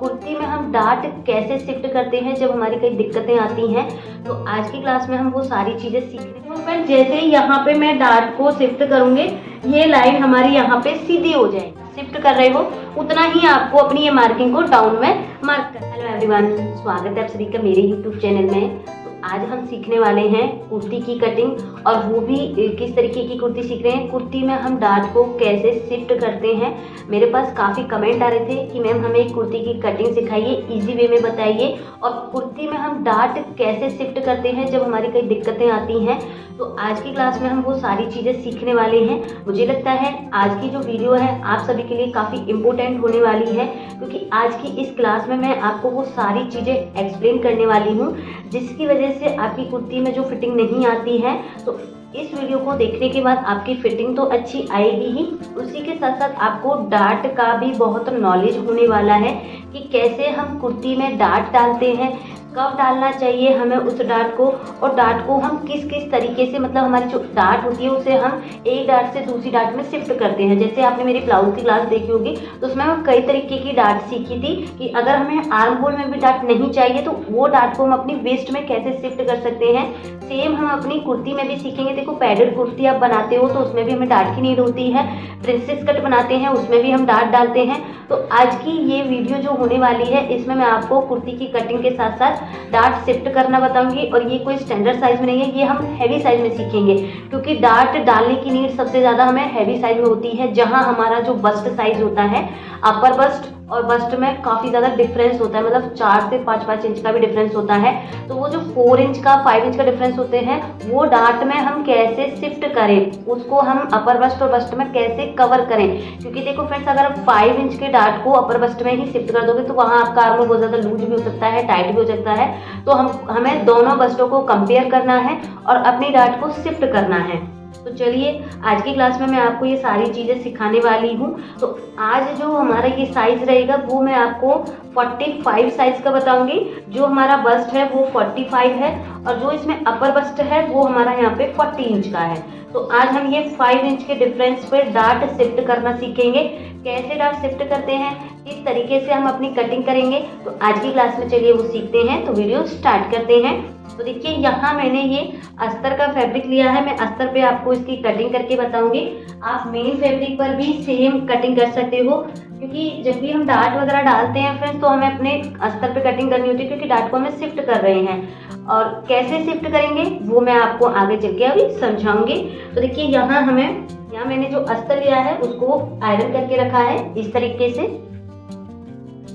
कुर्ती में हम डार्ट कैसे शिफ्ट करते हैं जब हमारी कई दिक्कतें आती हैं। तो आज की क्लास में हम वो सारी चीजें सीखने हैं। फ्रेंड्स, जैसे ही यहाँ पे मैं डार्ट को शिफ्ट करूंगी, ये लाइन हमारी यहाँ पे सीधी हो जाएगी। शिफ्ट कर रहे हो उतना ही आपको अपनी ये मार्किंग को डाउन में मार्क करना है। हेलो एवरीवन, स्वागत है आप सभी का मेरे यूट्यूब चैनल में। आज हम सीखने वाले हैं कुर्ती की कटिंग, और वो भी किस तरीके की कुर्ती सीख रहे हैं। कुर्ती में हम डार्ट को कैसे शिफ्ट करते हैं। मेरे पास काफ़ी कमेंट आ रहे थे कि मैम हमें एक कुर्ती की कटिंग सिखाइए, इजी वे में बताइए, और कुर्ती में हम डार्ट कैसे शिफ्ट करते हैं जब हमारी कई दिक्कतें आती हैं। तो आज की क्लास में हम वो सारी चीज़ें सीखने वाले हैं। मुझे लगता है आज की जो वीडियो है आप सभी के लिए काफ़ी इम्पोर्टेंट होने वाली है, क्योंकि आज की इस क्लास में मैं आपको वो सारी चीज़ें एक्सप्लेन करने वाली हूँ जिसकी वजह से आपकी कुर्ती में जो फिटिंग नहीं आती है, तो इस वीडियो को देखने के बाद आपकी फिटिंग तो अच्छी आएगी ही, उसी के साथ साथ आपको डार्ट का भी बहुत नॉलेज होने वाला है कि कैसे हम कुर्ती में डार्ट डालते हैं, कब डालना चाहिए हमें उस डार्ट को, और डार्ट को हम किस किस तरीके से, मतलब हमारी जो डार्ट होती है उसे हम एक डार्ट से दूसरी डार्ट में शिफ्ट करते हैं। जैसे आपने मेरी ब्लाउज की क्लास देखी होगी तो उसमें मैं कई तरीके की डार्ट सीखी थी कि अगर हमें आर्म होल में भी डार्ट नहीं चाहिए तो वो डार्ट को हम अपनी वेस्ट में कैसे शिफ्ट कर सकते हैं। सेम हम अपनी कुर्ती में भी सीखेंगे। देखो, पैडेड कुर्ती आप बनाते हो तो उसमें भी हमें डार्ट की नीड होती है। प्रिंसेस कट बनाते हैं उसमें भी हम डार्ट डालते हैं। तो आज की ये वीडियो जो होने वाली है इसमें मैं आपको कुर्ती की कटिंग के साथ साथ डार्ट शिफ्ट करना बताऊंगी। और ये कोई स्टैंडर्ड साइज में नहीं है, ये हम हैवी साइज में सीखेंगे, क्योंकि डार्ट डालने की नीड सबसे ज़्यादा हमें हैवी साइज में होती है, जहाँ हमारा जो बस्ट साइज होता है, अपर बस्ट और बस्ट में काफ़ी ज़्यादा डिफरेंस होता है, मतलब 4 से 5 इंच का भी डिफरेंस होता है। तो वो जो 4 इंच का 5 इंच का डिफरेंस होते हैं वो डार्ट में हम कैसे शिफ्ट करें, उसको हम अपर बस्ट और बस्ट में कैसे कवर करें। क्योंकि देखो फ्रेंड्स, अगर आप 5 इंच के डार्ट को अपर बस्ट में ही शिफ्ट कर दोगे तो वहाँ आपका आर्म बहुत ज़्यादा लूज भी हो सकता है, टाइट भी हो सकता है। तो हमें दोनों बस्टों को कंपेयर करना है और अपनी डार्ट को शिफ्ट करना है। तो चलिए, आज की क्लास में मैं आपको ये सारी चीज़ें सिखाने वाली हूँ। तो आज जो हमारा ये साइज़ रहेगा वो मैं आपको 45 साइज़ का बताऊंगी। जो हमारा बस्ट है वो 45 है, और जो इसमें अपर बस्ट है वो हमारा यहाँ पे 40 इंच का है। तो आज हम ये 5 इंच के डिफरेंस पे डार्ट शिफ्ट करना सीखेंगे। कैसे डार्ट शिफ्ट करते हैं, किस तरीके से हम अपनी कटिंग करेंगे, तो आज की क्लास में चलिए वो सीखते हैं। तो वीडियो स्टार्ट करते हैं। तो देखिए, यहाँ मैंने ये अस्तर का फैब्रिक लिया है। मैं अस्तर पे आपको इसकी कटिंग करके बताऊंगी। आप मेन फैब्रिक पर भी सेम कटिंग कर सकते हो, क्योंकि जब भी हम डार्ट वगैरह डालते हैं फ्रेंड्स तो हमें अपने अस्तर पे कटिंग करनी होती है, क्योंकि डार्ट को हमें शिफ्ट कर रहे हैं। और कैसे शिफ्ट करेंगे वो मैं आपको आगे चल के अभी समझाऊंगी। तो देखिए, यहाँ मैंने जो अस्तर लिया है उसको आयरन करके रखा है इस तरीके से।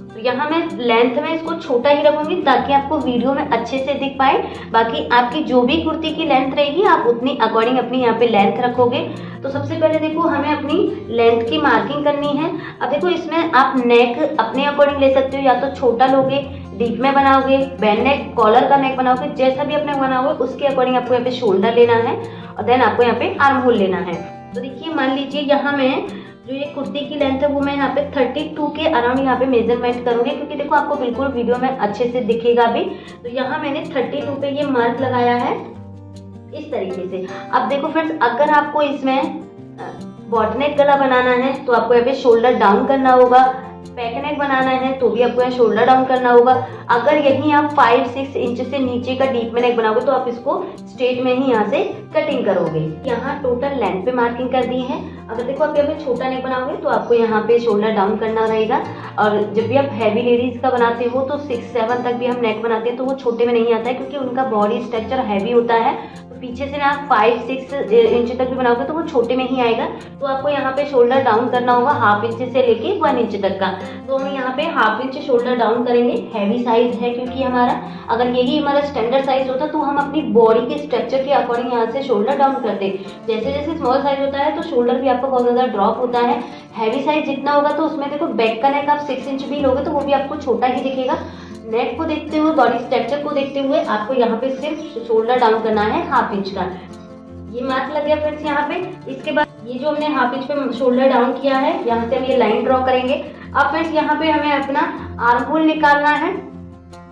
तो यहाँ मैं लेंथ में इसको छोटा ही रखूंगी ताकि आपको वीडियो में अच्छे से दिख पाए। बाकी आपकी जो भी कुर्ती की लेंथ रहेगी आप उतनी अकॉर्डिंग अपनी यहाँ पे लेंथ रखोगे। तो सबसे पहले देखो, हमें अपनी लेंथ की मार्किंग करनी है। अब देखो, इसमें आप नेक अपने अकॉर्डिंग ले सकते हो, या तो छोटा लोगे, डीप में बनाओगे, बैन नेक, कॉलर का नेक बनाओगे, जैसा भी अपने बनाओगे उसके अकॉर्डिंग आपको यहाँ पे शोल्डर लेना है, और देन आपको यहाँ पे आर्म होल लेना है। तो देखिए, मान लीजिए यहाँ मैं जो ये कुर्ती की लेंथ है वो मैं यहाँ पे 32 के अराउंड यहाँ पे मेजरमेंट करूंगी, क्योंकि देखो आपको बिल्कुल वीडियो में अच्छे से दिखेगा भी। तो यहाँ मैंने 32 पे ये मार्क लगाया है इस तरीके से। अब देखो फ्रेंड्स, अगर आपको इसमें बॉटनेक गला बनाना है तो आपको यहाँ पे शोल्डर डाउन करना होगा। बैक नेक बनाना है तो भी आपको यहाँ शोल्डर डाउन करना होगा। अगर यहीं आप 5-6 इंच से नीचे का डीप में नेक बनाओगे तो आप इसको स्ट्रेट में ही यहाँ से कटिंग करोगे। यहाँ टोटल लेंथ पे मार्किंग कर दी है। अगर देखो आप यहाँ पे छोटा नेक बनाओगे तो आपको यहाँ पे शोल्डर डाउन करना रहेगा। और जब भी आप हैवी लेडीज का बनाते हो तो 6-7 तक भी हम नेक बनाते हैं तो वो छोटे में नहीं आता है, क्योंकि उनका बॉडी स्ट्रक्चर हैवी होता है। पीछे से ना आप 5-6 इंच तक भी बनाओगे तो वो छोटे में ही आएगा। तो आपको यहाँ पे शोल्डर डाउन करना होगा 1/2 इंच से लेके 1 इंच तक का। तो हम यहाँ पे 1/2 इंच शोल्डर डाउन करेंगे। हैवी साइज है क्योंकि हमारा, अगर यही हमारा स्टैंडर्ड साइज होता तो हम अपनी बॉडी के स्ट्रक्चर के अकॉर्डिंग यहाँ से शोल्डर डाउन करते। जैसे जैसे स्मॉल साइज होता है तो शोल्डर भी आपका बहुत ज़्यादा ड्रॉप होता है। हैवी साइज जितना होगा तो उसमें देखो बैक का नेक आप 6 इंच भी लोगे तो वो भी आपको छोटा ही दिखेगा। नेक को देखते हुए, बॉडी स्ट्रक्चर को देखते हुए आपको यहाँ पे सिर्फ शोल्डर डाउन करना है 1/2 इंच का। ये मार्क लग गया फ्रेंड्स यहाँ पे। इसके बाद ये जो हमने 1/2 इंच पे शोल्डर डाउन किया है, यहाँ से हम ये लाइन ड्रॉ करेंगे। अब फ्रेंड्स यहाँ पे हमें अपना आर्म होल निकालना है।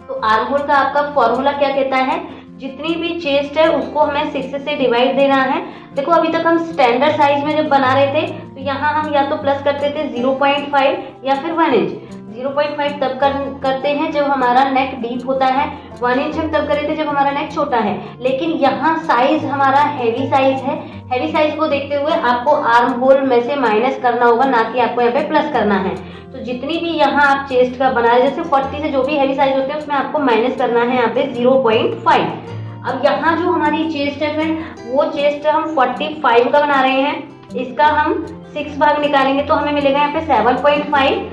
तो आर्म होल का आपका फॉर्मूला क्या कहता है, जितनी भी चेस्ट है उसको हमें 6 से डिवाइड देना है। देखो, अभी तक हम स्टैंडर्ड साइज में जब बना रहे थे तो यहाँ हम या तो प्लस करते थे 0.5 या फिर 1 इंच। 0.5 तब करते हैं जब हमारा नेक डीप होता है, 1 इंच हम तब करे थे जब हमारा नेक छोटा है। लेकिन यहाँ साइज हमारा हैवी साइज है, हैवी साइज को देखते हुए आपको आर्म होल में से माइनस करना होगा, ना कि आपको यहाँ पे प्लस करना है। तो जितनी भी यहाँ आप चेस्ट का बना रहे, जैसे 40 से जो भी हैवी साइज होते हैं उसमें आपको माइनस करना है यहाँ पे 0.5। अब यहाँ जो हमारी चेस्ट है फ्रेंड, वो चेस्ट हम 45 का बना रहे हैं, इसका हम 6 भाग निकालेंगे तो हमें मिलेगा यहाँ पे 7.5।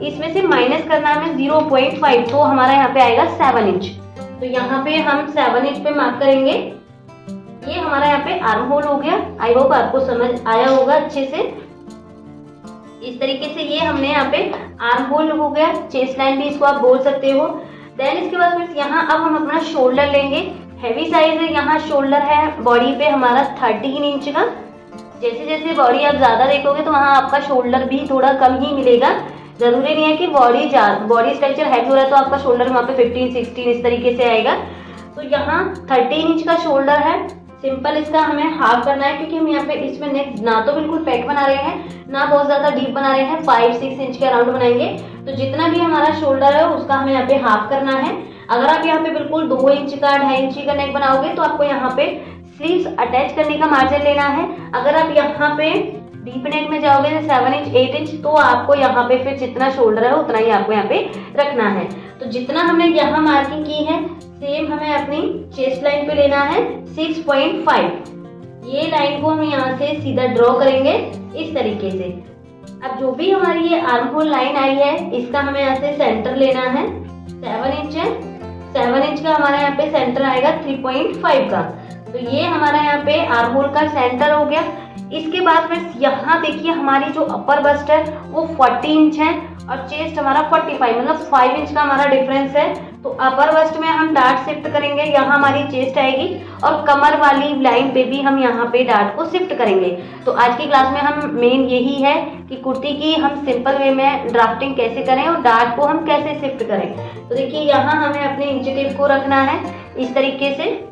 इसमें से माइनस करना है हमें 0.5, तो हमारा यहाँ पे आएगा 7 इंच। तो यहाँ पे हम 7 इंच पे मार्क करेंगे। ये हमारा यहाँ पे आर्म होल हो गया। आई होप आपको समझ आया होगा अच्छे से। इस तरीके से ये हमने यहाँ पे आर्म होल हो गया, चेस्ट लाइन भी इसको आप बोल सकते हो। देन इसके बाद फिर यहाँ अब हम अपना शोल्डर लेंगे। हैवी साइज है, यहाँ शोल्डर है बॉडी पे हमारा 13 इंच का। जैसे जैसे बॉडी आप ज्यादा देखोगे तो वहाँ आपका शोल्डर भी थोड़ा कम ही मिलेगा। जरूरी नहीं है कि बॉडी स्ट्रक्चर हैवी हो रहा है तो आपका शोल्डर वहाँ पे 15-16 इस तरीके से आएगा। तो यहाँ 13 इंच का शोल्डर है। सिंपल इसका हमें हाफ करना है, क्योंकि हम यहाँ पे इसमें नेक ना तो बिल्कुल पैक बना रहे हैं, ना बहुत ज्यादा डीप बना रहे हैं, 5-6 इंच के अराउंड बनाएंगे। तो जितना भी हमारा शोल्डर है उसका हमें यहाँ पे हाफ करना है। अगर आप यहाँ पे बिल्कुल 2 इंच का 2.5 इंच का नेक बनाओगे तो आपको यहाँ पे स्लीव्स अटैच करने का मार्जिन लेना है। अगर आप यहाँ पे डीप नेक में जाओगे 7 इंच 8 इंच, तो आपको यहाँ पे फिर जितना शोल्डर है उतना ही आपको यहाँ पे रखना है। तो जितना हमने यहाँ मार्किंग की है सेम हमें अपनी चेस्ट लाइन पे लेना है 6.5। ये लाइन को हम यहाँ से सीधा ड्रॉ करेंगे इस तरीके से। अब जो भी हमारी ये आर्म होल लाइन आई है इसका हमें यहाँ से सेंटर लेना है। 7 इंच है, 7 इंच का हमारा यहाँ पे सेंटर आएगा 3.5 का। तो ये हमारा यहाँ पे आर्म होल का सेंटर हो गया। इसके बाद फिर यहाँ देखिए हमारी जो अपर बस्ट है वो 40 इंच है और चेस्ट हमारा 45, मतलब 5 इंच का हमारा डिफरेंस है। तो अपर बस्ट में हम डार्ट शिफ्ट करेंगे, यहाँ हमारी चेस्ट आएगी और कमर वाली लाइन पे भी हम यहाँ पे डार्ट को शिफ्ट करेंगे। तो आज की क्लास में हम मेन यही है कि कुर्ती की हम सिंपल वे में ड्राफ्टिंग कैसे करें और डार्ट को हम कैसे शिफ्ट करें। तो देखिए यहाँ हमें अपने इंच टेप को रखना है इस तरीके से।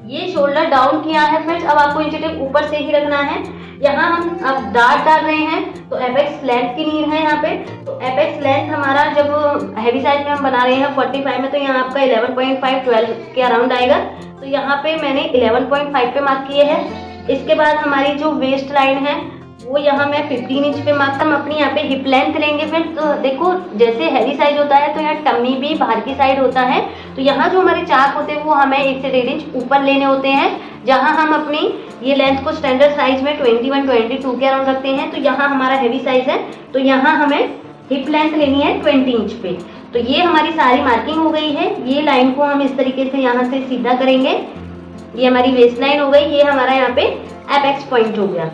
ये शोल्डर डाउन किया है फ्रेंड्स, अब आपको इंच टेप ऊपर से ही रखना है। यहाँ हम अब डार्ट डाल रहे हैं तो एपेक्स लेंथ की नीड है यहाँ पे। तो एपेक्स लेंथ हमारा जब हैवी साइज में हम बना रहे हैं 45 में, तो यहाँ आपका 11.5-12 के अराउंड आएगा। तो यहाँ पे मैंने 11.5 पे मार्क किए हैं। इसके बाद हमारी जो वेस्ट लाइन है वो यहाँ मैं 15 इंच पे मार्क। हम अपनी यहाँ पे हिप लेंथ लेंगे फिर। तो देखो जैसे हैवी साइज होता है तो यहाँ टम्मी भी बाहर की साइड होता है, तो यहाँ जो हमारे चाक होते हैं वो हमें 1 से 1.5 इंच ऊपर लेने होते हैं। जहाँ हम अपनी ये लेंथ को स्टैंडर्ड साइज में 21-22 के अराउंड रखते हैं। तो यहाँ हमारा हैवी साइज है तो यहाँ हमें हिप लेंथ लेनी है 20 इंच पे। तो ये हमारी सारी मार्किंग हो गई है। ये लाइन को हम इस तरीके से यहाँ से सीधा करेंगे। ये हमारी वेस्ट लाइन हो गई, ये हमारा यहाँ पे एपेक्स पॉइंट हो गया।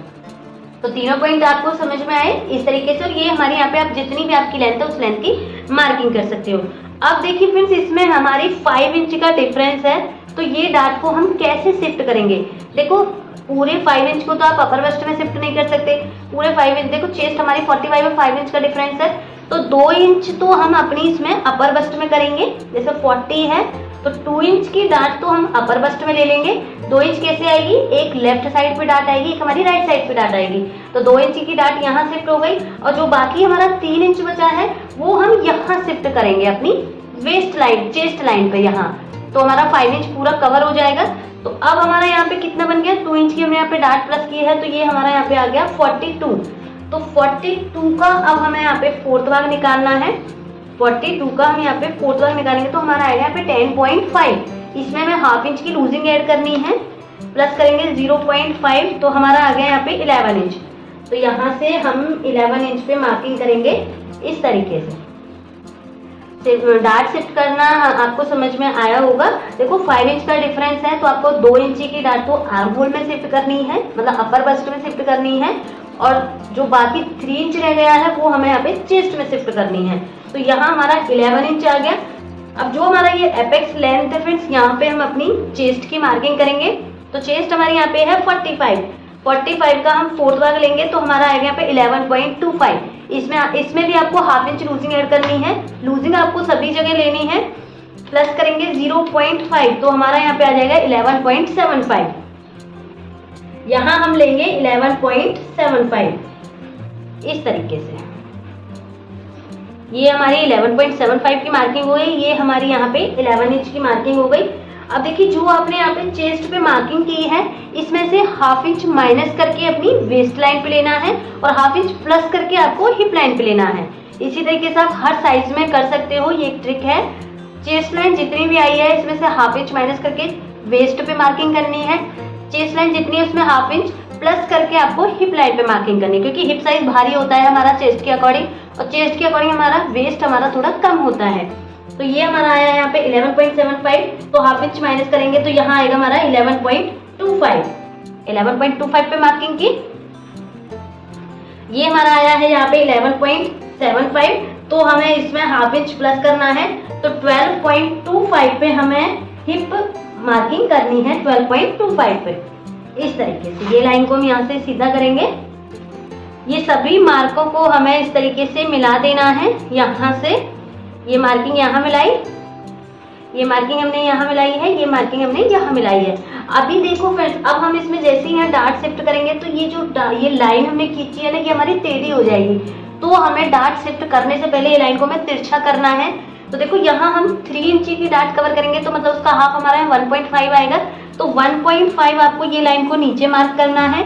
तो तीनों पॉइंट आपको समझ में आए इस तरीके से। और ये हमारे यहाँ पे आप जितनी भी आपकी लेंथ है उस लेंथ की मार्किंग कर सकते हो। अब देखिए फ्रेंड्स इसमें हमारी 5 इंच का डिफरेंस है, तो ये डार्ट को हम कैसे शिफ्ट करेंगे। देखो पूरे 5 इंच को तो आप अपर वेस्ट में शिफ्ट नहीं कर सकते, पूरे 5 इंच। देखो चेस्ट हमारी 45 में 5 इंच का डिफरेंस है, तो 2 इंच तो हम अपनी इसमें अपर बस्ट में करेंगे। जैसे 40 है तो 2 इंच की डार्ट तो हम अपर बस्ट में ले लेंगे। 2 इंच कैसे आएगी, एक लेफ्ट साइड पे डार्ट आएगी, एक हमारी राइट साइड पे डार्ट आएगी। तो 2 इंच की डार्ट यहाँ शिफ्ट हो गई और जो बाकी हमारा 3 इंच बचा है वो हम यहाँ शिफ्ट करेंगे अपनी वेस्ट लाइन, चेस्ट लाइन पे यहाँ। तो हमारा 5 इंच पूरा कवर हो जाएगा। तो अब हमारा यहाँ पे कितना बन गया, 2 इंच की हमने यहाँ पे डार्ट प्लस की है, तो ये हमारा यहाँ पे आ गया 42। तो 42 का अब हमें यहाँ पे 4th भाग निकालना है। 42 का हम यहाँ पे 4th भाग निकालेंगे तो हमारा आएगा यहाँ पे 10.5। इसमें हमें हाफ इंच की लूजिंग ऐड करनी है, प्लस करेंगे 0.5, तो हमारा आ गया यहाँ पे 11 इंच। तो यहाँ से हम 11 इंच पे मार्किंग करेंगे इस तरीके से। डार्ट शिफ्ट करना आपको समझ में आया होगा। देखो 5 इंच का डिफरेंस है तो आपको 2 इंच की डार्ट तो आर्म होल में शिफ्ट करनी है, मतलब अपर बस्ट में शिफ्ट करनी है, और जो बाकी 3 इंच रह गया है वो हमें यहाँ पे चेस्ट में शिफ्ट करनी है। तो यहाँ हमारा 11 इंच आ गया। अब जो हमारा ये एपेक्स लेंथ है फ्रेंड्स, यहाँ पे हम अपनी चेस्ट की मार्किंग करेंगे। तो चेस्ट हमारे यहाँ पे है 45 का हम 4th भाग लेंगे तो हमारा आएगा यहाँ पे 11.25। इसमें भी आपको हाफ इंच लूजिंग ऐड करनी है। लूजिंग आपको सभी जगह लेनी है, प्लस करेंगे 0.5, तो हमारा यहाँ पे आ जाएगा 11.75। यहाँ हम लेंगे 11.75 इस तरीके से। ये हमारी 11.75 की मार्किंग हो गई, ये हमारी यहाँ पे 11 इंच की मार्किंग हो गई। अब देखिए जो आपने यहाँ पे चेस्ट पे मार्किंग की है, इसमें से हाफ इंच माइनस करके अपनी वेस्ट लाइन पे लेना है और हाफ इंच प्लस करके आपको हिप लाइन पे लेना है। इसी तरीके से आप हर साइज में कर सकते हो, ये एक ट्रिक है। चेस्ट लाइन जितनी भी आई है इसमें से हाफ इंच माइनस करके वेस्ट पे मार्किंग करनी है, चेस्ट लाइन जितनी है उसमें हाफ इंच प्लस करके आपको हिप लाइन पे मार्किंग करनी है, क्योंकि हिप साइज भारी होता है हमारा चेस्ट के अकॉर्डिंग, और चेस्ट के अकॉर्डिंग हमारा वेस्ट हमारा थोड़ा कम होता है। तो ये हमारा आया है यहाँ पे 11.75, तो हाफ इंच माइनस करेंगे तो यहाँ आएगा हमारा 11.25। 11.25 पे मार्किंग की। ये हमारा आया है यहाँ पे 11.75, तो हमें इसमें हाफ इंच प्लस करना है, तो 12.25 पे हमें हिप मार्किंग करनी है, 12.25 पे। इस तरीके से ये लाइन को हम यहाँ से सीधा करेंगे। ये सभी मार्कों को हमें इस तरीके से मिला देना है। यहाँ से ये मार्किंग यहाँ मिलाई, ये मार्किंग हमने यहाँ मिलाई है, ये मार्किंग हमने यहाँ मिलाई है। अभी देखो फ्रेंड्स, अब हम इसमें जैसे ही यहाँ डार्ट शिफ्ट करेंगे तो ये जो ये लाइन हमने खींची है ना, ये हमारी टेढ़ी हो जाएगी। तो हमें डार्ट शिफ्ट करने से पहले ये लाइन को हमें तिरछा करना है। तो देखो यहाँ हम 3 इंची की डार्ट कवर करेंगे, तो मतलब उसका हाफ हमारा 1.5 आएगा। तो 1.5 आपको ये लाइन को नीचे मार्क करना है,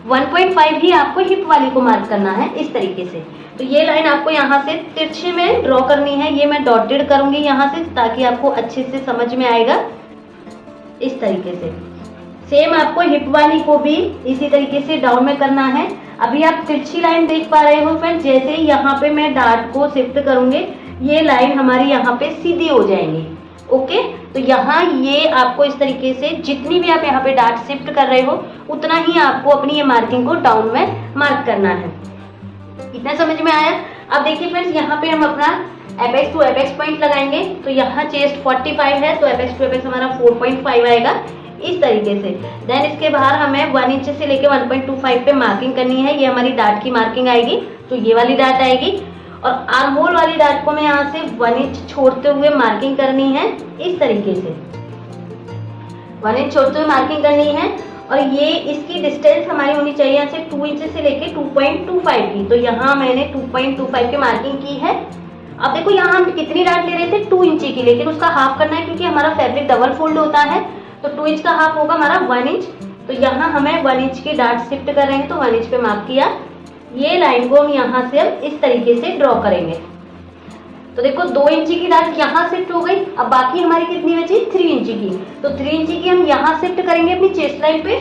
1.5 ही आपको हिप वाली को मार्क करना है, इस तरीके से। तो ये लाइन आपको यहाँ से तिरछे में ड्रॉ करनी है। ये मैं डॉटेड करूंगी यहाँ से, ताकि आपको अच्छे से समझ में आएगा। इस तरीके से सेम आपको हिप वाली को भी इसी तरीके से डाउन में करना है। अभी आप तिरछी लाइन देख पा रहे हो फ्रेंड्स, जैसे ही यहाँ पे मैं डार्ट को शिफ्ट करूंगी, ये लाइन हमारी यहाँ पे सीधी हो जाएंगी। ओके, तो यहाँ ये आपको इस तरीके से जितनी भी आप यहाँ पे डार्ट शिफ्ट कर रहे हो, उतना ही आपको अपनी ये मार्किंग को डाउन में मार्क करना है। इतना समझ में आया? अब देखिए फ्रेंड्स, यहाँ पे हम अपना एपेक्स टू एपेक्स पॉइंट लगाएंगे। तो यहाँ चेस्ट 45 है, तो एपेक्स टू एपेक्स हमारा 4.5 आएगा, इस तरीके से। देन इसके बाहर हमें 1 इंच से लेके 1.25 पे मार्किंग करनी है। ये हमारी डार्ट की मार्किंग आएगी, तो ये वाली डार्ट आएगी। और आर्म होल वाली डार्ट को मैं यहाँ से 1 इंच छोड़ते हुए मार्किंग करनी है, इस तरीके से 1 इंच छोड़ते हुए मार्किंग करनी है। और ये इसकी डिस्टेंस हमारी होनी चाहिए यहाँ से 2 इंच से लेके 2.25 की। तो यहाँ मैंने 2.25 की मार्किंग की है। अब देखो यहाँ हम कितनी डार्ट ले रहे थे, 2 इंची की, लेकिन उसका हाफ करना है क्योंकि हमारा फैब्रिक डबल फोल्ड होता है। तो 2 इंच का हाफ होगा हमारा 1 इंच। तो यहाँ हमें 1 इंच की डार्ट शिफ्ट कर रहे हैं, तो 1 इंच पे मार्क किया। ये लाइन को हम यहाँ से अब इस तरीके से ड्रॉ करेंगे। तो देखो 2 इंची की डार्ट यहाँ शिफ्ट हो गई। अब बाकी हमारी कितनी बची, 3 इंची की। तो 3 इंची की हम यहाँ शिफ्ट करेंगे अपनी चेस्ट लाइन पे।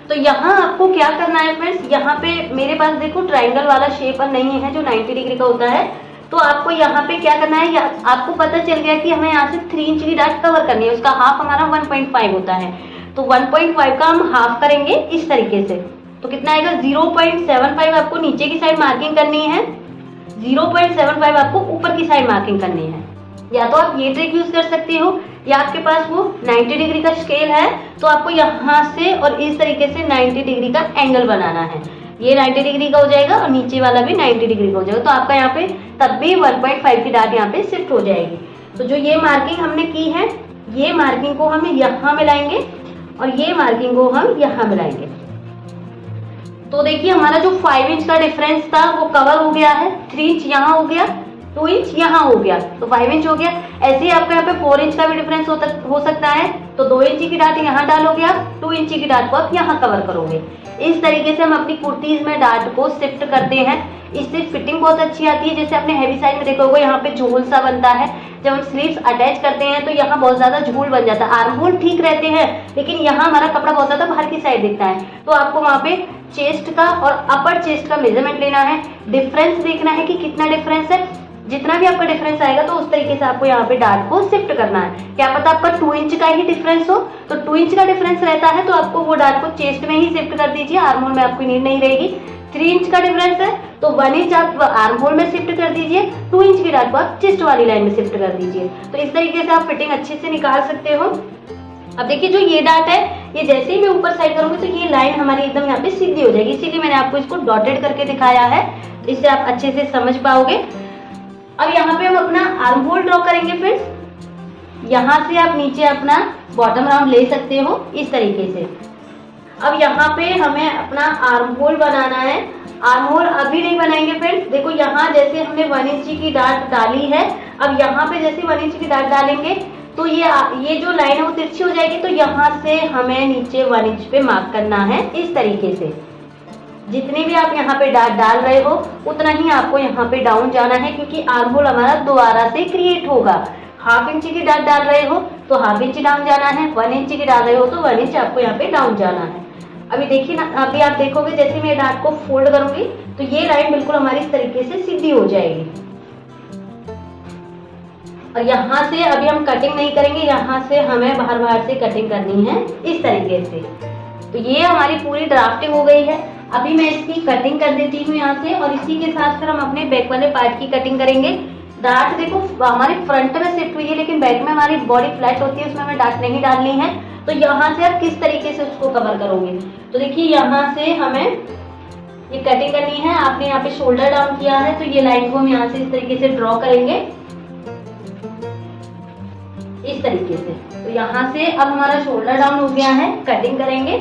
तो यहाँ आपको क्या करना है फ्रेंड्स, यहाँ पे मेरे पास देखो ट्रायंगल वाला शेप नहीं है जो 90 डिग्री का होता है। तो आपको यहाँ पे क्या करना है, आपको पता चल गया कि हमें यहाँ से 3 इंच की डार्ट कवर करनी है, उसका हाफ हमारा 1.5 होता है। तो 1.5 का हम हाफ करेंगे इस तरीके से। तो कितना आएगा, 0.75 आपको नीचे की साइड मार्किंग करनी है, 0.75 आपको ऊपर की साइड मार्किंग करनी है। या तो आप ये ट्रिक यूज कर सकते हो, या आपके पास वो 90 डिग्री का स्केल है, तो आपको यहाँ से और इस तरीके से 90 डिग्री का एंगल बनाना है। ये 90 डिग्री का हो जाएगा और नीचे वाला भी 90 डिग्री का हो जाएगा। तो आपका यहाँ पे तब भी 1.5 की डार्ट यहाँ पे शिफ्ट हो जाएगी। तो जो ये मार्किंग हमने की है, ये मार्किंग को हम यहाँ मिलाएंगे और ये मार्किंग को हम यहाँ मिलाएंगे। तो देखिए हमारा जो 5 इंच का डिफरेंस था वो कवर हो गया है। 3 इंच यहाँ हो गया, 2 इंच यहाँ हो गया, तो 5 इंच हो गया। ऐसे ही आपका यहाँ पे 4 इंच का भी डिफरेंस हो सकता है। तो 2 इंची की डार्ट यहाँ डालोगे आप, 2 इंची की डार्ट को आप यहाँ कवर करोगे। इस तरीके से हम अपनी कुर्तीज में डार्ट को शिफ्ट करते हैं। इससे फिटिंग बहुत अच्छी आती है। जैसे आपने हैवी साइज में देखा होगा, यहाँ पे झोल सा बनता है। जब हम स्लीव्स अटैच करते हैं तो यहाँ बहुत ज्यादा झोल बन जाता है। आर्म होल ठीक रहते हैं, लेकिन यहाँ हमारा कपड़ा बहुत ज्यादा बाहर की साइड दिखता है। तो आपको वहाँ पे चेस्ट का और अपर चेस्ट का मेजरमेंट लेना है, डिफरेंस देखना है कि कितना डिफरेंस है। जितना भी आपका डिफरेंस आएगा तो उस तरीके से आपको यहाँ पे डार्ट को शिफ्ट करना है। क्या पता आपका 2 इंच का ही डिफरेंस हो, तो 2 इंच का डिफरेंस रहता है तो आपको वो डार्ट को चेस्ट में ही शिफ्ट कर दीजिए, आर्म होल में आपको नीड नहीं रहेगी। 3 इंच का डिफरेंस है तो 1 इंच आप आर्म होल में शिफ्ट कर दीजिए, 2 इंच की डार्ट को आप चेस्ट वाली लाइन में शिफ्ट कर दीजिए। तो इस तरीके से आप फिटिंग अच्छे से निकाल सकते हो। अब देखिए जो ये डार्ट है, ये जैसे ही मैं ऊपर साइड करूंगी तो ये लाइन हमारी एकदम यहाँ पे सीधी हो जाएगी। इसीलिए मैंने आपको इसको डॉटेड करके दिखाया है, तो इससे आप अच्छे से समझ पाओगे। अब यहाँ पे हम अपना आर्म होल ड्रॉ करेंगे फ्रेंड्स। यहाँ से आप नीचे अपना बॉटम राउंड ले सकते हो इस तरीके से। अब यहाँ पे हमें अपना आर्म होल बनाना है। आर्म होल अभी नहीं बनाएंगे फ्रेंड्स। देखो यहाँ जैसे हमने 1 इंच की डाट डाली है, अब यहाँ पे जैसे 1 इंच की डाट डालेंगे तो ये जो लाइन है वो तिरछी हो जाएगी। तो यहाँ से हमें नीचे 1 इंच पे मार्क करना है। इस तरीके से जितने भी आप यहाँ पे डाट डाल रहे हो उतना ही आपको यहाँ पे डाउन जाना है, क्योंकि आर्म होल हमारा दोबारा से क्रिएट होगा। 1/2 इंच की डाट डाल रहे हो तो 1/2 इंच डाउन जाना है, 1 इंच की डाल रहे हो तो 1 इंच आपको यहाँ पे डाउन जाना है। अभी देखिए ना, अभी आप देखोगे जैसे मैं डाट को फोल्ड करूंगी तो ये लाइन बिल्कुल हमारी इस तरीके से सीधी हो जाएगी। और यहाँ से अभी हम कटिंग नहीं करेंगे, यहाँ से हमें बाहर से कटिंग करनी है इस तरीके से। तो ये हमारी पूरी ड्राफ्टिंग हो गई है। अभी मैं इसकी कटिंग कर देती हूँ यहाँ से, और इसी के साथ फिर हम अपने बैक वाले पार्ट की कटिंग करेंगे। डाट देखो हमारे फ्रंट में शिफ्ट हुई है, लेकिन बैक में हमारी बॉडी फ्लैट होती है, उसमें हमें डाट नहीं डालनी है। तो यहाँ से आप किस तरीके से उसको कवर करोगे, तो देखिए यहाँ से हमें ये कटिंग करनी है। आपने यहाँ पे शोल्डर डाउन किया है तो ये लाइन को हम यहाँ से इस तरीके से ड्रॉ करेंगे इस तरीके से। तो यहाँ से अब हमारा शोल्डर डाउन हो गया है, कटिंग करेंगे।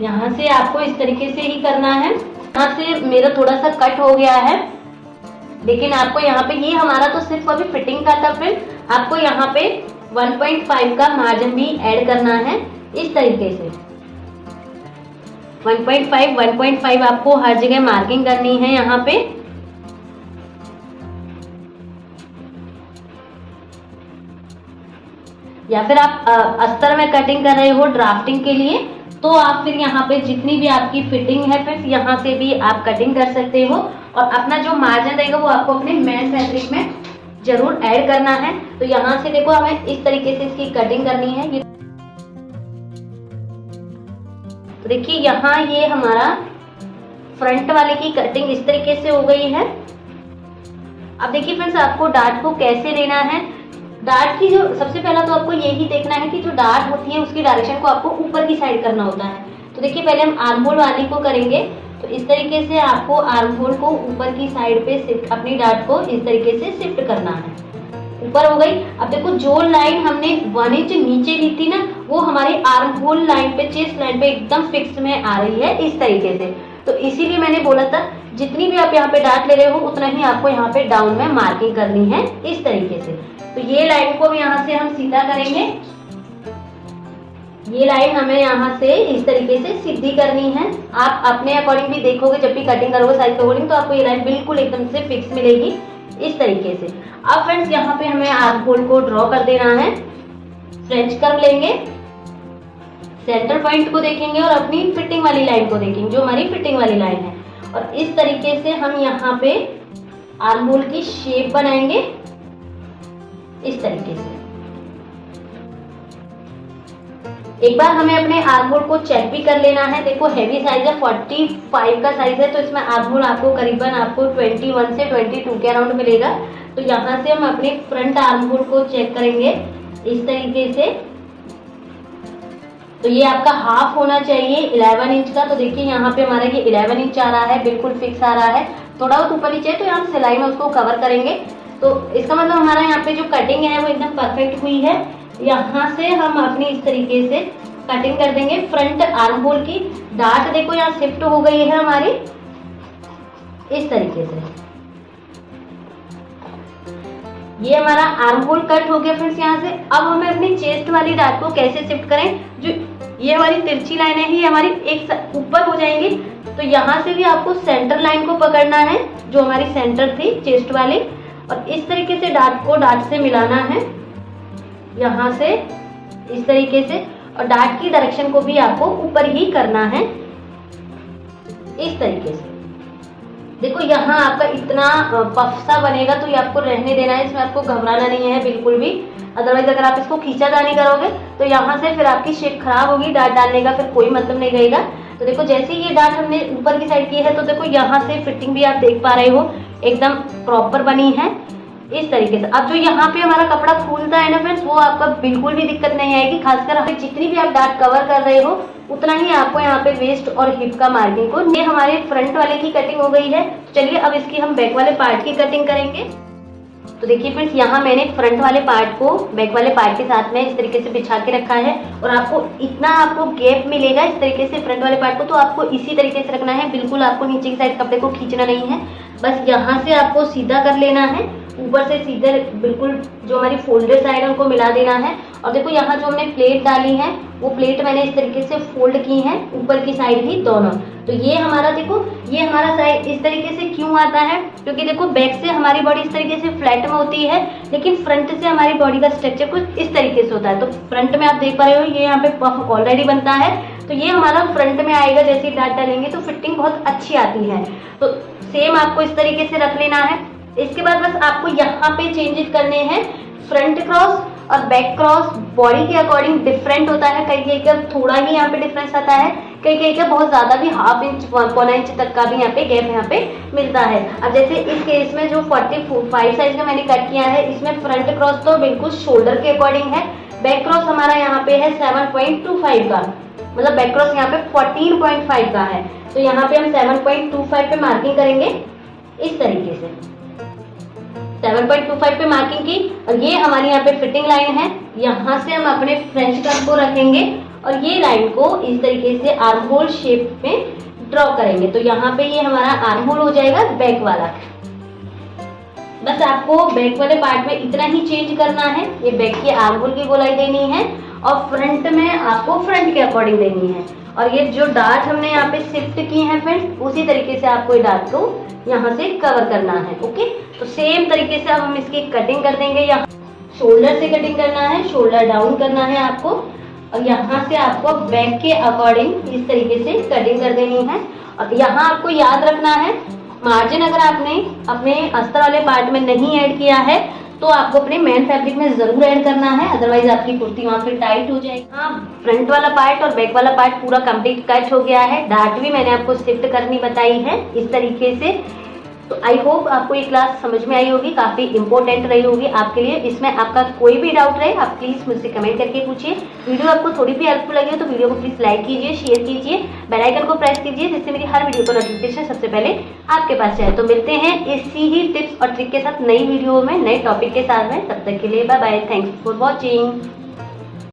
यहाँ से आपको इस तरीके से ही करना है। यहाँ से मेरा थोड़ा सा कट हो गया है, लेकिन आपको यहाँ पे ये हमारा तो सिर्फ अभी फिटिंग का था फ्रेंड। आपको यहाँ पे 1.5 का मार्जिन भी ऐड करना है इस तरीके से। 1.5 आपको हर जगह मार्किंग करनी है यहाँ पे। या फिर आप अस्तर में कटिंग कर रहे हो ड्राफ्टिंग के लिए, तो आप फिर यहाँ पे जितनी भी आपकी फिटिंग है फिर यहाँ से भी आप कटिंग कर सकते हो। और अपना जो मार्जिन रहेगा वो आपको अपने मेन फैब्रिक में जरूर ऐड करना है। तो यहाँ से देखो हमें इस तरीके से इसकी कटिंग करनी है। ये तो देखिए यहाँ ये हमारा फ्रंट वाले की कटिंग इस तरीके से हो गई है। अब देखिए फ्रेंड्स, आपको डाट को कैसे लेना है। डाट की जो सबसे पहला तो आपको यही देखना है कि जो डाट होती है उसकी डायरेक्शन को आपको ऊपर की साइड करना होता है। तो देखिए पहले हम आर्म होल वाली को करेंगे। तो इस तरीके से आपको आर्म होल को ऊपर की साइड पे शिफ्ट, अपनी डाट को इस तरीके से शिफ्ट करना है। ऊपर हो गई। अब देखो जो लाइन हमने 1 इंच नीचे ली थी ना, वो हमारी आर्म होल लाइन पे, चेस्ट लाइन पे एकदम फिक्स में आ रही है इस तरीके से। तो इसीलिए मैंने बोला था जितनी भी आप यहाँ पे डाट ले रहे हो उतना ही आपको यहाँ पे डाउन में मार्किंग करनी है इस तरीके से। तो ये लाइन को भी यहाँ से हम सीधा करेंगे। ये लाइन हमें यहाँ से इस तरीके से सीधी करनी है। आप अपने अकॉर्डिंग भी देखोगे, जब भी कटिंग करोगे साइज के अकॉर्डिंग, तो आपको ये लाइन बिल्कुल एकदम से फिक्स मिलेगी इस तरीके से। अब फ्रेंड्स यहाँ पे हमें आर्म होल को ड्रॉ कर देना है। फ्रेंच कर्व लेंगे, सेंटर पॉइंट को देखेंगे और अपनी फिटिंग वाली लाइन को देखेंगे, जो हमारी फिटिंग वाली लाइन है। और इस तरीके से हम यहाँ पे आर्म होल की शेप बनाएंगे इस तरीके से। एक बार हमें अपने आर्म होल को चेक भी कर लेना है। देखो हेवी साइज है, 45 का साइज है, तो इसमें आर्म होल आपको करीबन आपको 21 से 22 के अराउंड मिलेगा। तो यहाँ से हम अपने फ्रंट आर्म होल को चेक करेंगे इस तरीके से। तो ये आपका हाफ होना चाहिए 11 इंच का। तो देखिए यहाँ पे हमारा ये 11 इंच आ रहा है, बिल्कुल फिक्स आ रहा है। थोड़ा बहुत ऊपर नीचे है तो यहाँ सिलाई में उसको कवर करेंगे। तो इसका मतलब हमारा यहाँ पे जो कटिंग है वो एकदम परफेक्ट हुई है। यहाँ से हम अपनी इस तरीके से कटिंग कर देंगे। फ्रंट आर्म होल की डाट देखो यहाँ शिफ्ट हो गई है हमारी इस तरीके से। ये हमारा आर्म होल कट हो गया फ्रेंड्स यहाँ से। अब हमें अपनी चेस्ट वाली डाट को कैसे शिफ्ट करें। जो ये हमारी तिरछी लाइन है, ये हमारी एक ऊपर हो जाएंगी। तो यहाँ से भी आपको सेंटर लाइन को पकड़ना है, जो हमारी सेंटर थी चेस्ट वाली, और इस तरीके से डाट को डाट से मिलाना है यहाँ से इस तरीके से। और डाट की डायरेक्शन को भी आपको ऊपर ही करना है इस तरीके से। देखो यहाँ आपका इतना पफ सा बनेगा तो ये आपको रहने देना है, इसमें आपको घबराना नहीं है बिल्कुल भी। अदरवाइज अगर आप इसको खींचातानी करोगे तो यहाँ से फिर आपकी शेप खराब होगी, डाट डालने का फिर कोई मतलब नहीं रहेगा। तो देखो जैसे ये डाट हमने ऊपर की साइड की है, तो देखो यहाँ से फिटिंग भी आप देख पा रहे हो एकदम प्रॉपर बनी है इस तरीके से। अब जो यहाँ पे हमारा कपड़ा फूलता है ना फ्रेंड्स, वो आपका बिल्कुल भी दिक्कत नहीं आएगी। खासकर जितनी भी आप डाट कवर कर रहे हो उतना ही आपको यहाँ पे वेस्ट और हिप का मार्किंग को। ये हमारे फ्रंट वाले की कटिंग हो गई है। चलिए अब इसकी हम बैक वाले पार्ट की कटिंग करेंगे। तो देखिए फ्रेंड्स, यहाँ मैंने फ्रंट वाले पार्ट को बैक वाले पार्ट के साथ में इस तरीके से बिछा के रखा है और आपको इतना गैप मिलेगा इस तरीके से फ्रंट वाले पार्ट को, तो आपको इसी तरीके से रखना है। बिल्कुल आपको नीचे की साइड कपड़े को खींचना नहीं है, बस यहाँ से आपको सीधा कर लेना है, ऊपर से सीधे बिल्कुल जो हमारी फोल्डेड साइड है उनको मिला देना है। और देखो यहाँ जो हमने प्लेट डाली है वो प्लेट मैंने इस तरीके से फोल्ड की है, ऊपर की साइड ही दोनों। तो ये हमारा देखो, ये हमारा साइड इस तरीके से क्यों आता है, क्योंकि देखो बैक से हमारी बॉडी इस तरीके से फ्लैट में होती है, लेकिन फ्रंट से हमारी बॉडी का स्ट्रक्चर कुछ इस तरीके से होता है। तो फ्रंट में आप देख पा रहे हो ये यहाँ पे पफ ऑलरेडी बनता है, तो ये हमारा फ्रंट में आएगा। जैसे डाट डालेंगे तो फिटिंग बहुत अच्छी आती है। तो सेम आपको इस तरीके से रख लेना है। इसके बाद बस आपको यहाँ पे चेंजेस करने हैं। फ्रंट क्रॉस और बैक क्रॉस बॉडी के अकॉर्डिंग डिफरेंट होता है, कहीं कहीं का थोड़ा ही यहाँ पे डिफरेंस आता है, कहीं कहीं का बहुत ज्यादा भी, ½ इंच 1.25 इंच तक का भी यहाँ पे गैप यहाँ पे मिलता है। अब जैसे इस केस में जो 45 साइज का मैंने कट किया है, इसमें फ्रंट क्रॉस तो बिल्कुल शोल्डर के अकॉर्डिंग है, बैक क्रॉस हमारा यहाँ पे है 7.25 का, मतलब बैक क्रॉस यहाँ पे 14.5 का है। तो यहाँ पे हम 7.25 पे मार्किंग करेंगे इस तरीके से, 7.25 पे मार्किंग की। और ये हमारी यहाँ पे फिटिंग लाइन है, यहाँ से हम अपने फ्रेंच कट को रखेंगे और ये लाइन को इस तरीके से आर्म होल शेप में ड्रॉ करेंगे। तो यहाँ पे ये हमारा आर्म होल हो जाएगा बैक वाला। बस आपको बैक वाले पार्ट में इतना ही चेंज करना है, ये बैक के आर्म होल की गोलाई देनी है और फ्रंट में आपको फ्रंट के अकॉर्डिंग देनी है। और ये जो डार्ट हमने यहाँ पे शिफ्ट की है फ्रेंड्स, उसी तरीके से आपको ये डार्ट को यहाँ से कवर करना है। ओके, तो सेम तरीके से अब हम इसकी कटिंग कर देंगे। यहाँ शोल्डर से कटिंग करना है, शोल्डर डाउन करना है आपको, और यहाँ से आपको बैक के अकॉर्डिंग इस तरीके से कटिंग कर देनी है। और यहाँ आपको याद रखना है, मार्जिन अगर आपने अपने अस्तर वाले पार्ट में नहीं ऐड किया है तो आपको अपने मेन फैब्रिक में जरूर ऐड करना है, अदरवाइज आपकी कुर्ती वहाँ पे टाइट हो जाएगी। हाँ, फ्रंट वाला पार्ट और बैक वाला पार्ट पूरा कंप्लीट कट हो गया है। डार्ट भी मैंने आपको शिफ्ट करनी बताई है इस तरीके से। तो आई होप आपको ये क्लास समझ में आई होगी, काफी इंपॉर्टेंट रही होगी आपके लिए। इसमें आपका कोई भी डाउट रहे आप प्लीज मुझसे कमेंट करके पूछिए। वीडियो आपको थोड़ी भी हेल्पफुल लगी हो तो वीडियो को प्लीज लाइक कीजिए, शेयर कीजिए, बेल आइकन को प्रेस कीजिए, जिससे मेरी हर वीडियो का नोटिफिकेशन सबसे पहले आपके पास जाए। तो मिलते हैं इसी ही टिप्स और ट्रिक के साथ नई वीडियो में, नए टॉपिक के साथ में। तब तक के लिए bye bye, thanks for watching.